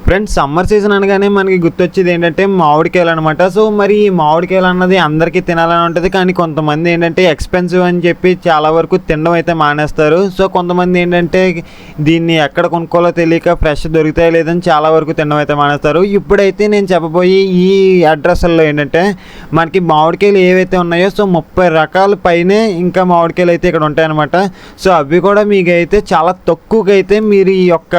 Friends, summer season అనగానే మనకి గుర్తొచ్చేది ఏంటంటే మామిడికాయలు అనమాట. సో మరి ఈ మామిడికాయలు అన్నది అందరికీ తినాలని ఉంటుంది, కానీ కొంతమంది ఏంటంటే ఎక్స్పెన్సివ్ అని చెప్పి చాలా వరకు తినడం అయితే మానేస్తారు. సో కొంతమంది ఏంటంటే దీన్ని ఎక్కడ కొనుక్కోవాలో తెలియక ఫ్రెష్ దొరుకుతాయో లేదని చాలా వరకు తినడం అయితే మానేస్తారు. ఇప్పుడైతే నేను చెప్పబోయి ఈ అడ్రస్లో ఏంటంటే మనకి మామిడికాయలు ఏవైతే ఉన్నాయో సో 30 రకాల పైనే ఇంకా మామిడికాయలు అయితే ఇక్కడ ఉంటాయన్నమాట. సో అవి కూడా మీకు అయితే చాలా తక్కువగా అయితే మీరు ఈ యొక్క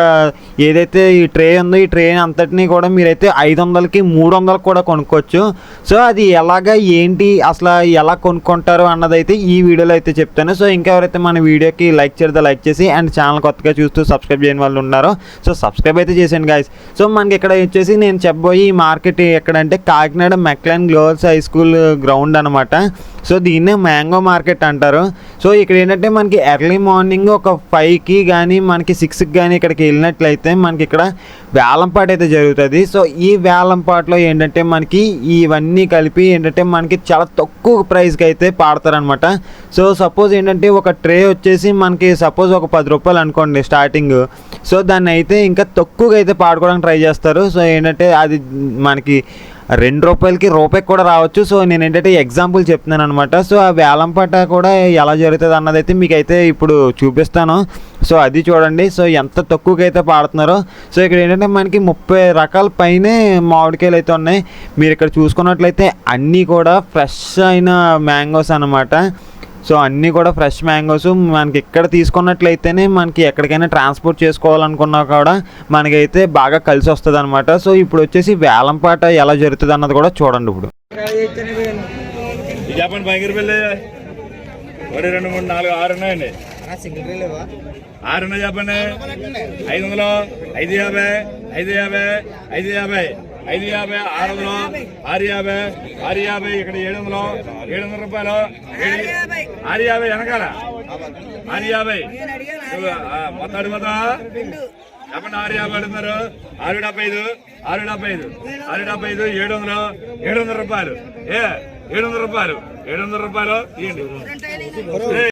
ఏదైతే ఈ ట్రే ఉందో ఈ ట్రే అంతటినీ కూడా మీరైతే 500కి 300 కూడా కొనుక్కోవచ్చు. సో అది ఎలాగా ఏంటి అసలు ఎలా కొనుక్కుంటారు అన్నదైతే ఈ వీడియోలో అయితే చెప్తాను. సో ఇంకెవరైతే మన వీడియోకి లైక్ చేసి అండ్ ఛానల్ కొత్తగా చూస్తూ సబ్స్క్రైబ్ చేయని వాళ్ళు ఉన్నారో సో సబ్స్క్రైబ్ అయితే చేసేయండి గాయస్. సో మనకి ఇక్కడ వచ్చేసి నేను చెప్పబోయి ఈ మార్కెట్ ఎక్కడంటే కాకినాడ మెక్లాన్ గ్లోబల్స్ హై స్కూల్ గ్రౌండ్ అనమాట. సో దీన్నే మ్యాంగో మార్కెట్ అంటారు. సో ఇక్కడ ఏంటంటే మనకి ఎర్లీ మార్నింగ్ ఒక 5కి కానీ మనకి 6కి కానీ ఇక్కడికి వెళ్ళినట్లయితే మనకి ఇక్కడ వేలంపాట అయితే జరుగుతుంది. సో ఈ వేలంపాటలో ఏంటంటే మనకి ఇవన్నీ కలిపి ఏంటంటే మనకి చాలా తక్కువ ప్రైస్కి అయితే పాడతారనమాట. సో సపోజ్ ఏంటంటే ఒక ట్రే వచ్చేసి మనకి సపోజ్ ఒక 10 రూపాయలు అనుకోండి స్టార్టింగ్. సో దాన్ని అయితే ఇంకా తక్కువగా అయితే పాడుకోవడానికి ట్రై చేస్తారు. సో ఏంటంటే అది మనకి 2 రూపాయలకి రూపాయికి కూడా రావచ్చు. సో నేను ఏంటంటే ఎగ్జాంపుల్ చెప్తున్నాను అనమాట. సో ఆ వేలంపాట కూడా ఎలా జరుగుతుంది అన్నదైతే మీకైతే ఇప్పుడు చూపిస్తాను. సో అది చూడండి. సో ఎంత తక్కువగా అయితే పాడుతున్నారో. సో ఇక్కడ ఏంటంటే మనకి 30 రకాల పైనే మామిడికాయలు అయితే ఉన్నాయి. మీరు ఇక్కడ చూసుకున్నట్లయితే అన్నీ కూడా ఫ్రెష్ అయిన మ్యాంగోస్ అనమాట. సో అన్నీ కూడా ఫ్రెష్ మ్యాంగోస్ మనకి ఇక్కడ తీసుకున్నట్లయితేనే మనకి ఎక్కడికైనా ట్రాన్స్పోర్ట్ చేసుకోవాలనుకున్నా కూడా మనకైతే బాగా కలిసి వస్తుంది అనమాట. సో ఇప్పుడు వచ్చేసి వేలంపాట ఎలా జరుగుతుంది అన్నది కూడా చూడండి. ఇప్పుడు చెప్పండి, భయంకర పెళ్ళి 1 2 3 4 6 ఉన్నాయండి. 6 ఉన్నాయి చెప్పండి. 500, 550, 550, 550, 550, 600, 650, 650, ఇక్కడ 700, 700 రూపాయలు, 650 వెనకాల 650 మొత్తం అడుగుతా చెప్పండి. 650 అడుగుతున్నారు. 675, 675, 675, 700, 700 రూపాయలు. 700 రూపాయలు, 700 రూపాయలు ఇవ్వండి.